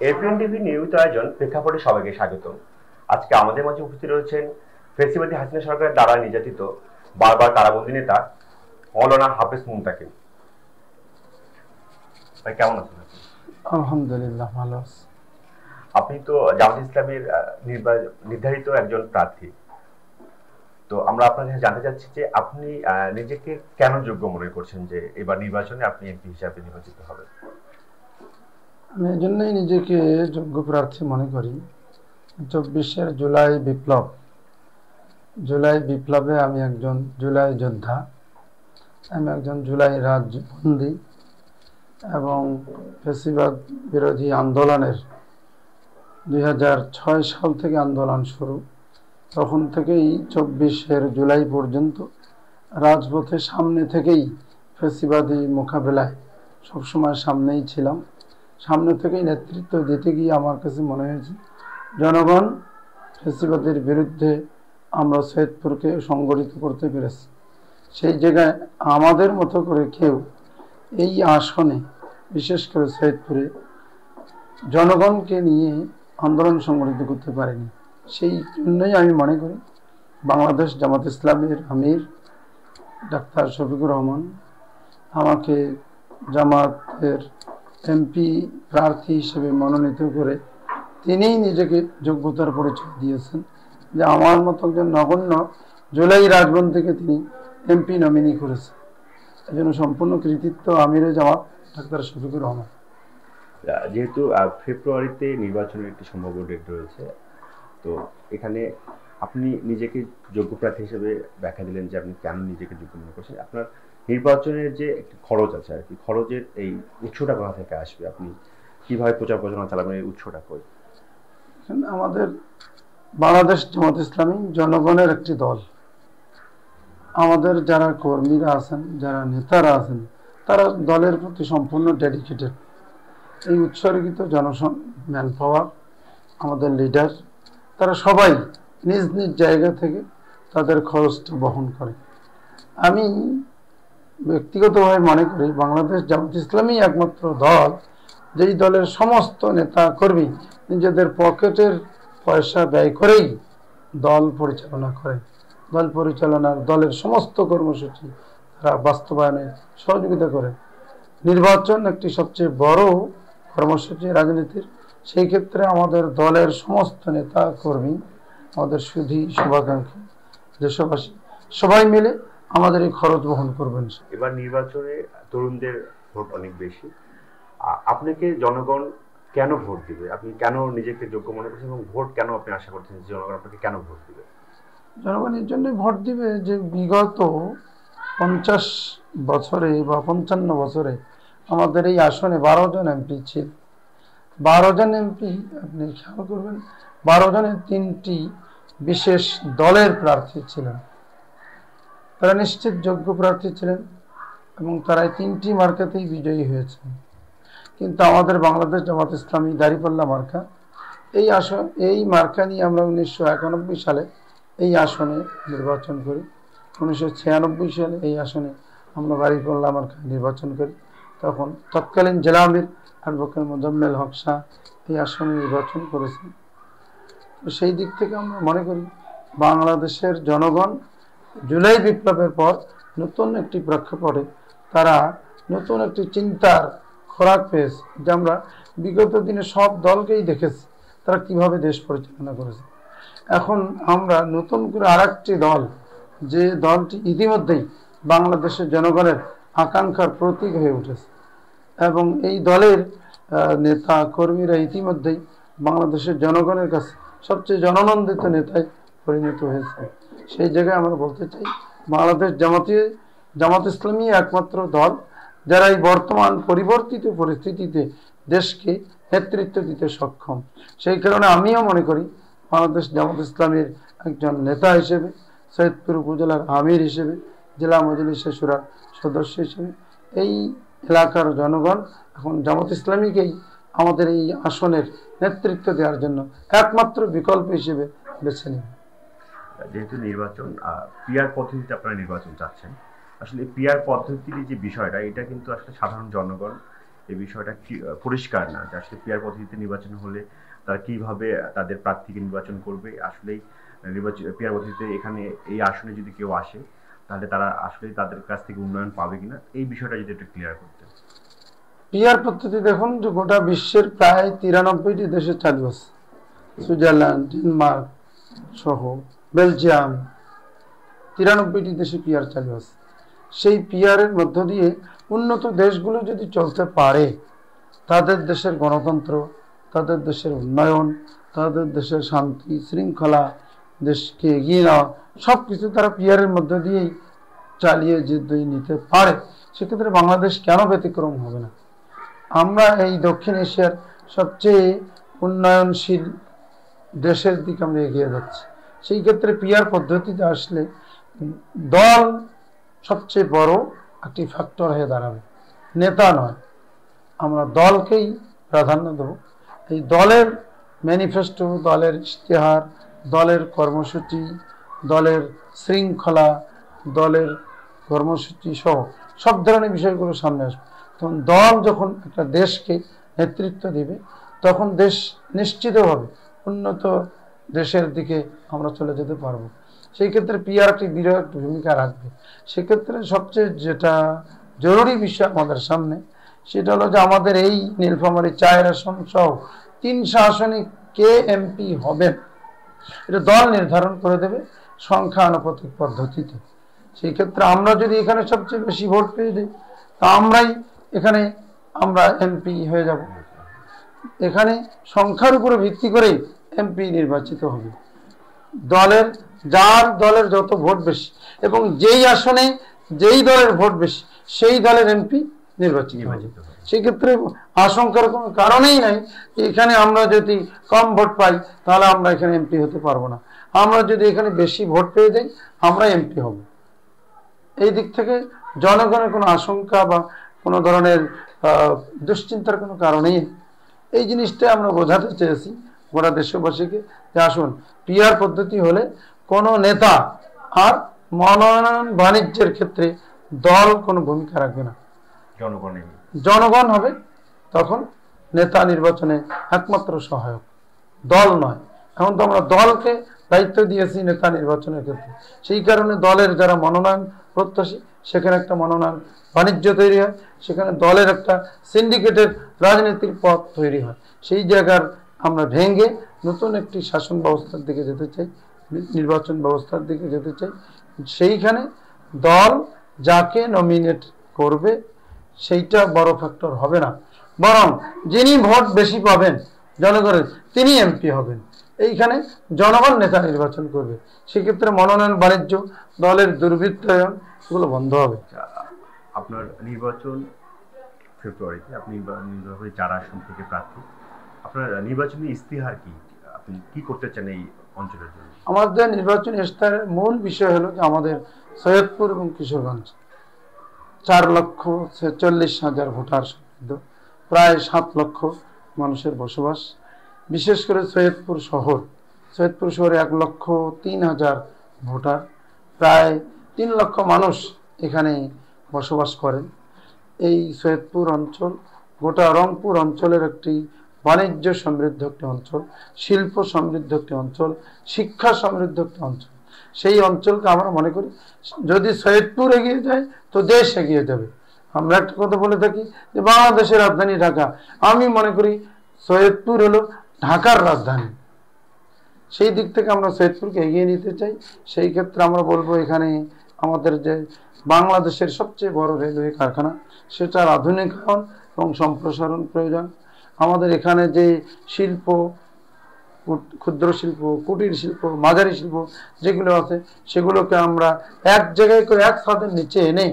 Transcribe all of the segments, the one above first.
এফবিএন TV নিয়মিত আয়োজন প্রেক্ষাপটে সবাইকে স্বাগত। আজকে আমাদের মাঝে উপস্থিত রয়েছেন ফ্যাসিবাদী হাসিনা সরকারের দ্বারা নির্যাতিত বারবার কারাবন্দী নেতা মৌলানা হাফেজ মুনতাকিম। ভাই কেমন আছেন? আলহামদুলিল্লাহ ভালো আছি। আপনি তো জামাত ইসলামের নির্ধারিত একজন প্রার্থী, তো আমরা আপনার কাছে জানতে চাচ্ছি যে আপনি নিজেকে কেন যোগ্য মনে করছেন যে এবার নির্বাচনে আপনি এমপি হিসাবে নির্বাচিত হবেন? আমি এই জন্যই নিজেকে যোগ্য প্রার্থী মনে করি। 24-এর জুলাই বিপ্লবে আমি একজন জুলাই যোদ্ধা, আমি একজন জুলাই রাজবন্দী এবং ফ্যাসিবাদ বিরোধী আন্দোলনের 2006 সাল থেকে আন্দোলন শুরু। তখন থেকেই 24-এর জুলাই পর্যন্ত রাজপথে সামনে থেকেই ফ্যাসিবাদী মোকাবেলায় সবসময় সামনেই ছিলাম। সামনে থেকেই নেতৃত্ব দিতে গিয়ে আমার কাছে মনে হয়েছে জনগণ ফ্যাসিবাদের বিরুদ্ধে আমরা সৈয়দপুরকে সংগঠিত করতে পেরেছি। সেই জায়গায় আমাদের মতো করে কেউ এই আসনে, বিশেষ করে সৈয়দপুরে, জনগণকে নিয়ে আন্দোলন সংগঠিত করতে পারেনি। সেই জন্যই আমি মনে করি বাংলাদেশ জামাত ইসলামের আমির ডাক্তার শফিকুর রহমান আমাকে জামাতের এমপি প্রার্থী হিসেবে মনোনীত করে তিনিই নিজেকে যোগ্যতার পরিচয় দিয়েছেন যে আমার মতো একজন নগণ্য জুলাই রাজবন্দীকে তিনি এমপি নমিনি করেছেন। এই জন্য সম্পূর্ণ কৃতিত্ব আমিরে জামাত ডাক্তার শফিকুর রহমান। যেহেতু ফেব্রুয়ারিতে নির্বাচনের একটি সম্ভাব্য ডেট রয়েছে, তো এখানে আপনি নিজেকে যোগ্য প্রার্থী হিসেবে ব্যাখ্যা দিলেন যে আপনি কেন নিজেকে যোগ্য মনে করছেন। আপনার নির্বাচনের যে একটি খরচ আছে আর কি, খরচের এই উৎসটা কোথা থেকে আসবে? আপনি কিভাবে প্রচার প্রচারণা চালাবেন, এই উৎসটা কই? আমাদের বাংলাদেশ জামাত ইসলামী জনগণের একটি দল। আমাদের যারা কর্মীরা আছেন, যারা নেতারা আছেন, তারা দলের প্রতি সম্পূর্ণ ডেডিকেটেড। এই উৎসর্গিত ম্যান পাওয়ার, আমাদের লিডার, তারা সবাই নিজ নিজ জায়গা থেকে তাদের খরচটা বহন করে। আমি ব্যক্তিগতভাবে মনে করি বাংলাদেশ জামাত ইসলামী একমাত্র দল যেই দলের সমস্ত নেতা কর্মী নিজেদের পকেটের পয়সা ব্যয় করেই দল পরিচালনা করে। দল পরিচালনার দলের সমস্ত কর্মসূচি তারা বাস্তবায়নে সহযোগিতা করে। নির্বাচন একটি সবচেয়ে বড় কর্মসূচি রাজনীতির। সেই ক্ষেত্রে আমাদের দলের সমস্ত নেতা কর্মী, আমাদের সুধী শুভাকাঙ্ক্ষী দেশবাসী সবাই মিলে আমাদের এই খরচ বহন করবেন। এবার নির্বাচনে তরুণদের ভোট অনেক বেশি। আপনাকে জনগণ কেন ভোট দিবে? আপনি কেন নিজেকে যোগ্য মনে করছেন এবং ভোট কেন আপনি আশা করছেন যে জনগণ আপনাকে কেন ভোট দিবে? জনগণ এর জন্য ভোট দিবে যে বিগত 50 বছরে বা 55 বছরে আমাদের এই আসনে 12 জন এমপি ছিল। 12 জন এমপি, আপনি খেয়াল করবেন, 12 জনের 3টি বিশেষ দলের প্রার্থী ছিলেন। তারা নিশ্চিত যোগ্য প্রার্থী ছিলেন এবং তারা 3টি মার্কাতেই বিজয়ী হয়েছেন। কিন্তু আমাদের বাংলাদেশ জামাত ইসলামী দাঁড়িপাল্লা মার্কা, এই মার্কা নিয়ে আমরা 1991 সালে এই আসনে নির্বাচন করি। 1996 সালে এই আসনে আমরা দাঁড়িপাল্লা মার্কা নির্বাচন করি। তখন তৎকালীন জেলা আমির অ্যাডভোকেট মোজাম্মেল হক শাহ এই আসনে নির্বাচন করেছেন। তো সেই দিক থেকে আমরা মনে করি বাংলাদেশের জনগণ জুলাই বিপ্লবের পর নতুন একটি প্রেক্ষাপটে তারা নতুন একটি চিন্তার খোরাক পেয়েছে। যে আমরা বিগত দিনে সব দলকেই দেখেছি তারা কিভাবে দেশ পরিচালনা করেছে। এখন আমরা নতুন করে আরেকটি দল, যে দলটি ইতিমধ্যেই বাংলাদেশের জনগণের আকাঙ্ক্ষার প্রতীক হয়ে উঠেছে এবং এই দলের নেতা কর্মীরা ইতিমধ্যেই বাংলাদেশের জনগণের কাছে সবচেয়ে জননন্দিত নেতায় পরিণত হয়েছে। সেই জায়গায় আমরা বলতে চাই বাংলাদেশ জামাত ইসলামী একমাত্র দল যারা এই বর্তমান পরিবর্তিত পরিস্থিতিতে দেশকে নেতৃত্ব দিতে সক্ষম। সেই কারণে আমিও মনে করি বাংলাদেশ জামাত ইসলামীর একজন নেতা হিসেবে, সৈয়দপুর উপজেলার আমির হিসেবে, জেলা মজলিসের শুরার সদস্য হিসেবে এই এলাকার জনগণ এখন জামাত ইসলামীকেই আমাদের এই আসনের নেতৃত্ব দেওয়ার জন্য একমাত্র বিকল্প হিসেবে বেছে নেবে। যেহেতু নির্বাচন পিআর পদ্ধতিতে আপনারা নির্বাচন চাচ্ছেন, আসলে পিআর পদ্ধতির যে বিষয়টা, এটা কিন্তু আসলে সাধারণ জনগণ এই বিষয়টা কি পরিষ্কার না যে আসলে পিয়ার পদ্ধতিতে নির্বাচন হলে তারা কিভাবে তাদের প্রার্থীকে নির্বাচন করবে। আসলেই নির্বাচন পিয়ার পদ্ধতিতে এখানে এই আসনে যদি কেউ আসে তাহলে তারা আসলে তাদের কাছ থেকে উন্নয়ন পাবে কিনা, এই বিষয়টা যদি একটু ক্লিয়ার করতে। পিয়ার পদ্ধতি দেখুন যে গোটা বিশ্বের প্রায় 93টি দেশে চালু আছে, সুইজারল্যান্ড, ডেনমার্ক সহ, বেলজিয়াম, 93টি দেশে পিয়ার চালু আছে। সেই পিয়ারের মধ্য দিয়ে উন্নত দেশগুলো যদি চলতে পারে, তাদের দেশের গণতন্ত্র, তাদের দেশের উন্নয়ন, তাদের দেশের শান্তি শৃঙ্খলা, দেশকে এগিয়ে নেওয়া, সব কিছু তারা পিয়ারের মধ্য দিয়েই চালিয়ে যদি নিতে পারে, সেক্ষেত্রে বাংলাদেশ কেন ব্যতিক্রম হবে না। আমরা এই দক্ষিণ এশিয়ার সবচেয়ে উন্নয়নশীল দেশের দিকে আমরা এগিয়ে যাচ্ছি। সেই ক্ষেত্রে পিয়ার পদ্ধতিতে আসলে দল সবচেয়ে বড় একটি ফ্যাক্টর হয়ে দাঁড়াবে, নেতা নয়। আমরা দলকেই প্রাধান্য দেব। এই দলের ম্যানিফেস্টো, দলের ইশতেহার, দলের কর্মসূচি, দলের শৃঙ্খলা, দলের কর্মসূচি সহ সব ধরনের বিষয়গুলো সামনে আসবে। তখন দল যখন একটা দেশকে নেতৃত্ব দিবে, তখন দেশ নিশ্চিতভাবে উন্নত দেশের দিকে আমরা চলে যেতে পারবো। সেই ক্ষেত্রে পিআর একটি বিরাট ভূমিকা রাখবে। সেক্ষেত্রে সবচেয়ে যেটা জরুরি বিষয় আমাদের সামনে, সেটা হলো যে আমাদের এই নীলফামারী 4 আসন সহ 300 আসনে কে এমপি হবেন, এটা দল নির্ধারণ করে দেবে সংখ্যানুপাতিক পদ্ধতিতে। সেই ক্ষেত্রে আমরা যদি এখানে সবচেয়ে বেশি ভোট পেয়ে যাই, তা আমরাই এখানে আমরা এমপি হয়ে যাব। এখানে সংখ্যার উপরে ভিত্তি করেই এমপি নির্বাচিত হবে। যার দলের যত ভোট বেশি এবং যেই আসনে যেই দলের ভোট বেশি, সেই দলের এমপি নির্বাচিত হবে। সেক্ষেত্রে আশঙ্কার কোনো কারণেই নাই। এখানে আমরা যদি কম ভোট পাই, তাহলে আমরা এখানে এমপি হতে পারবো না। আমরা যদি এখানে বেশি ভোট পেয়ে যাই, আমরা এমপি হব। এই দিক থেকে জনগণের কোনো আশঙ্কা বা কোনো ধরনের দুশ্চিন্তার কোনো কারণেই, এই জিনিসটা আমরা বোঝাতে চেয়েছি গোটা দেশবাসীকে যে আসুন, পিআর পদ্ধতি হলে কোনো নেতা আর মনোনয়ন বাণিজ্যের ক্ষেত্রে দল কোনো ভূমিকা রাখবে না, জনগণ হবে তখন নেতা নির্বাচনে একমাত্র সহায়ক, দল নয়। এখন তো আমরা দলকে দায়িত্ব দিয়েছি নেতা নির্বাচনের ক্ষেত্রে। সেই কারণে দলের যারা মনোনয়ন প্রত্যাশী, সেখানে একটা মনোনয়ন বাণিজ্য তৈরি হয়, সেখানে দলের একটা সিন্ডিকেটের রাজনীতির পথ তৈরি হয়। সেই জায়গার আমরা ভেঙে নতুন একটি শাসন ব্যবস্থার দিকে যেতে চাই, নির্বাচন ব্যবস্থার দিকে যেতে চাই। সেইখানে দল যাকে নমিনেট করবে সেইটা বড় ফ্যাক্টর হবে না, বরং যিনি ভোট বেশি পাবেন জনগণের, তিনি এমপি হবেন। এইখানে জনগণ নেতা নির্বাচন করবে। সেক্ষেত্রে মনোনয়ন বাণিজ্য, দলের দুর্বৃত্তায়ন, এগুলো বন্ধ হবে। আপনার নির্বাচন ফেব্রুয়ারিতে, আপনি 4 আসন থেকে প্রার্থী। আপনার নির্বাচনী ইস্তিহার কি, আপনি কি করতে চান এই অঞ্চলের জন্য? আমাদের নির্বাচনী ইস্তিহারের মূল বিষয় হলো যে আমাদের সৈয়দপুর এবং কিশোরগঞ্জ 4,46,000 ভোটার সমৃদ্ধ, প্রায় 7 লক্ষ মানুষের বসবাস। বিশেষ করে সৈয়দপুর শহরে 1,03,000 ভোটার, প্রায় 3 লক্ষ মানুষ এখানে বসবাস করেন। এই সৈয়দপুর অঞ্চল গোটা রংপুর অঞ্চলের একটি বাণিজ্য সমৃদ্ধ একটি অঞ্চল, শিল্প সমৃদ্ধ একটি অঞ্চল, শিক্ষা সমৃদ্ধ একটি অঞ্চল। সেই অঞ্চলকে আমরা মনে করি যদি সৈয়দপুর এগিয়ে যায় তো দেশ এগিয়ে যাবে। আমরা একটা কথা বলে থাকি যে বাংলাদেশের রাজধানী ঢাকা, আমি মনে করি সৈয়দপুর হলো ঢাকার রাজধানী। সেই দিক থেকে আমরা সৈয়দপুরকে এগিয়ে নিতে চাই। সেই ক্ষেত্রে আমরা বলবো এখানে আমাদের যে বাংলাদেশের সবচেয়ে বড় রেলওয়ে কারখানা, সেটার আধুনিকায়ন এবং সম্প্রসারণ প্রয়োজন। আমাদের এখানে যে শিল্প, ক্ষুদ্র শিল্প, কুটির শিল্প, মাঝারি শিল্প যেগুলো আছে, সেগুলোকে আমরা এক জায়গায় করে এক ছাদের নিচে এনে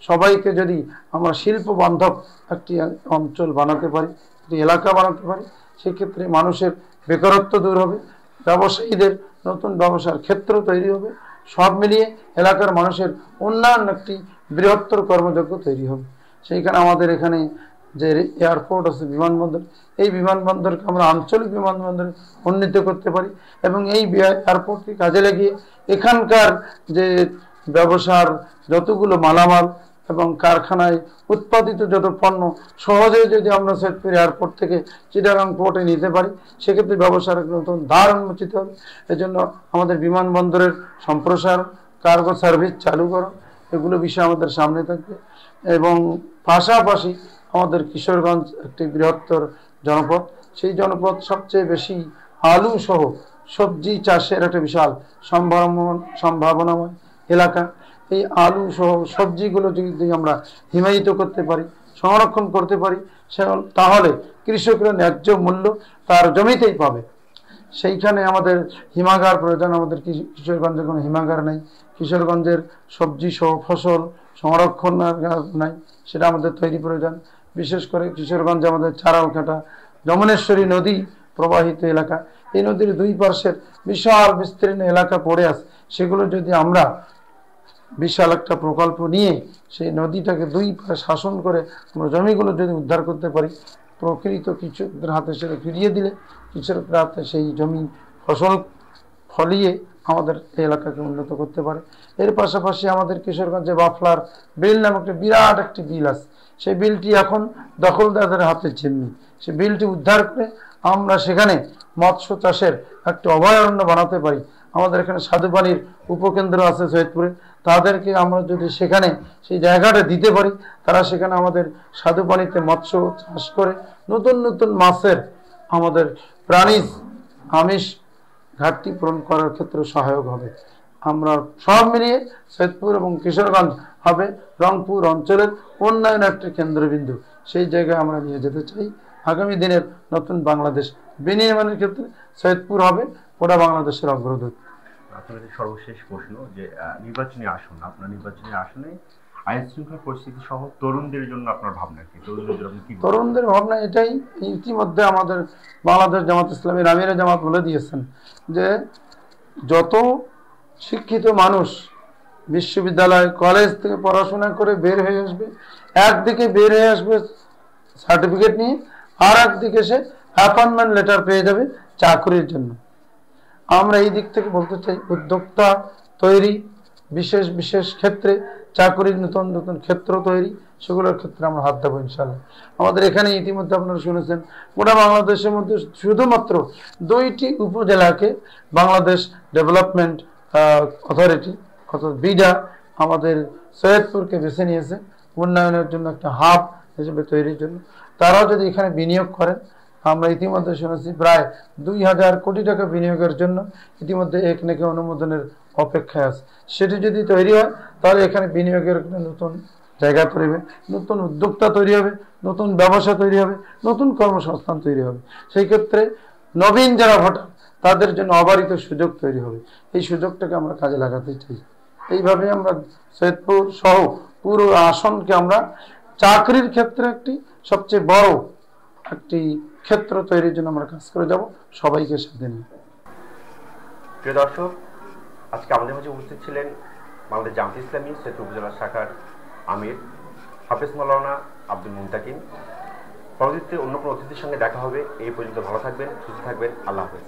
সবাইকে যদি আমরা শিল্প বান্ধব একটি অঞ্চল বানাতে পারি, একটি এলাকা বানাতে পারি, সেক্ষেত্রে মানুষের বেকারত্ব দূর হবে, ব্যবসায়ীদের নতুন ব্যবসার ক্ষেত্র তৈরি হবে, সব মিলিয়ে এলাকার মানুষের উন্নয়ন একটি বৃহত্তর কর্মযোগ্য তৈরি হবে। সেইখানে আমাদের এখানে যে এয়ারপোর্ট আছে, বিমানবন্দর, এই বিমানবন্দরকে আমরা আঞ্চলিক বিমানবন্দরে উন্নীত করতে পারি এবং এই এয়ারপোর্টকে কাজে লাগিয়ে এখানকার যে ব্যবসার যতগুলো মালামাল এবং কারখানায় উৎপাদিত যত পণ্য সহজেই যদি আমরা সৈয়দপুর এয়ারপোর্ট থেকে চিটাগাং পোর্টে নিতে পারি, সেক্ষেত্রে ব্যবসার এক নতুন দ্বার উন্মোচিত হবে। এজন্য আমাদের বিমানবন্দরের সম্প্রসারণ, কার্গো সার্ভিস চালু করো, এগুলো বিষয় আমাদের সামনে থাকবে। এবং পাশাপাশি আমাদের কিশোরগঞ্জ একটি বৃহত্তর জনপদ, সেই জনপদ সবচেয়ে বেশি আলু সহ সবজি চাষের একটা বিশাল সম্ভাবনাময় এলাকা। এই আলু সহ সবজিগুলো যদি আমরা হিমায়িত করতে পারি, সংরক্ষণ করতে পারি, তাহলে কৃষকরা ন্যায্য মূল্য তার জমিতেই পাবে। সেইখানে আমাদের হিমাগার প্রয়োজন। আমাদের কিশোরগঞ্জে কোনো হিমাগার নেই। কিশোরগঞ্জের সবজি সহ ফসল সংরক্ষণ নাই, সেটা আমাদের তৈরি প্রয়োজন। বিশেষ করে কিশোরগঞ্জে আমাদের চারালকাটা যমুনেশ্বরী নদী প্রবাহিত এলাকা, এই নদীর দুই পার্শ্বের বিশাল বিস্তীর্ণ এলাকা পড়ে আছে। সেগুলো যদি আমরা বিশাল একটা প্রকল্প নিয়ে সেই নদীটাকে দুই পারে শাসন করে আমরা জমিগুলো যদি উদ্ধার করতে পারি, প্রকৃত কৃষকদের হাতে সেটা ফিরিয়ে দিলে কৃষকদের হাতে সেই জমি ফসল ফলিয়ে আমাদের এই এলাকাকে উন্নত করতে পারে। এর পাশাপাশি আমাদের কিশোরগঞ্জে বাফলার বিল নামে একটা বিরাট একটি বিল আছে। সেই বিলটি এখন দখলদারদের হাতে জিম্মি। সেই বিলটি উদ্ধার করে আমরা সেখানে মৎস্য চাষের একটা অভয়ারণ্য বানাতে পারি। আমাদের এখানে স্বাদুপানির উপকেন্দ্র আছে সৈয়দপুরে, তাদেরকে আমরা যদি সেখানে সেই জায়গাটা দিতে পারি, তারা সেখানে আমাদের স্বাদুপানিতে মৎস্য চাষ করে নতুন নতুন মাছের আমাদের প্রাণীজ আমিষ ঘাটতি পূরণ করার ক্ষেত্রে সহায়ক হবে। আমরা সব মিলিয়ে সৈয়দপুর এবং কিশোরগঞ্জ হবে রংপুর অঞ্চলের উন্নয়ন একটি কেন্দ্রবিন্দু। সেই জায়গায় আমরা নিয়ে যেতে চাই। আগামী দিনের নতুন বাংলাদেশ বিনির্মাণের ক্ষেত্রে সৈয়দপুর হবে গোটা বাংলাদেশের অগ্রদূত। আপনাদের সর্বশেষ প্রশ্ন যে নির্বাচনী আসন, আপনার নির্বাচনী আসনে আইন শৃঙ্খলা পরিস্থিতি সহ তরুণদের জন্য আপনার ভাবনা কি? তরুণদের ভাবনা এটাই, ইতিমধ্যে আমাদের বাংলাদেশ জামাত ইসলামীর আমিরে জামাত বলে দিয়েছেন যে যত শিক্ষিত মানুষ বিশ্ববিদ্যালয় কলেজ থেকে পড়াশোনা করে বের হয়ে আসবে, একদিকে বের হয়ে আসবে সার্টিফিকেট নিয়ে, আর একদিকে সে অ্যাপয়েন্টমেন্ট লেটার পেয়ে যাবে চাকরির জন্য। আমরা এই দিক থেকে বলতে চাই উদ্যোক্তা তৈরি, বিশেষ বিশেষ ক্ষেত্রে চাকরির নতুন নতুন ক্ষেত্র তৈরি, সেগুলোর ক্ষেত্রে আমরা হাত দেবো ইনশাল্লাহ। আমাদের এখানে ইতিমধ্যে আপনারা শুনেছেন গোটা বাংলাদেশের মধ্যে শুধুমাত্র 2টি উপজেলাকে বাংলাদেশ ডেভেলপমেন্ট অথরিটি অর্থাৎ বিডা আমাদের সৈয়দপুরকে বেছে নিয়েছে উন্নয়নের জন্য একটা হাব হিসেবে তৈরির জন্য। তারাও যদি এখানে বিনিয়োগ করেন, আমরা ইতিমধ্যে শুনেছি প্রায় 2000 কোটি টাকা বিনিয়োগের জন্য ইতিমধ্যে একনেকে অনুমোদনের অপেক্ষায় আছে। সেটি যদি তৈরি হয় তাহলে এখানে বিনিয়োগের নতুন জায়গা তৈরি হবে, নতুন উদ্যোক্তা তৈরি হবে, নতুন ব্যবসা তৈরি হবে, নতুন কর্মসংস্থান তৈরি হবে। সেই ক্ষেত্রে নবীন যারা ভোটার তাদের জন্য অবারিত সুযোগ তৈরি হবে। এই সুযোগটাকে আমরা কাজে লাগাতে চাই। এইভাবে আমরা সৈয়দপুর সহ পুরো আসনকে আমরা চাকরির ক্ষেত্রে একটি সবচেয়ে বড় একটি ক্ষেত্র তৈরির জন্য আমরা কাজ করে যাব, সবাইকে সাথে নিয়ে। প্রিয় দর্শক, আজকে আমাদের মাঝে উপস্থিত ছিলেন বাংলাদেশ জামাত ইসলামী সৈয়দপুর উপজেলা শাখার আমির হাফেজ মাওলানা আব্দুল মুনতাকিম। পরবর্তীতে অন্য কোনো অতিথির সঙ্গে দেখা হবে। এই পর্যন্ত ভালো থাকবেন, সুস্থ থাকবেন। আল্লাহ হাফেজ।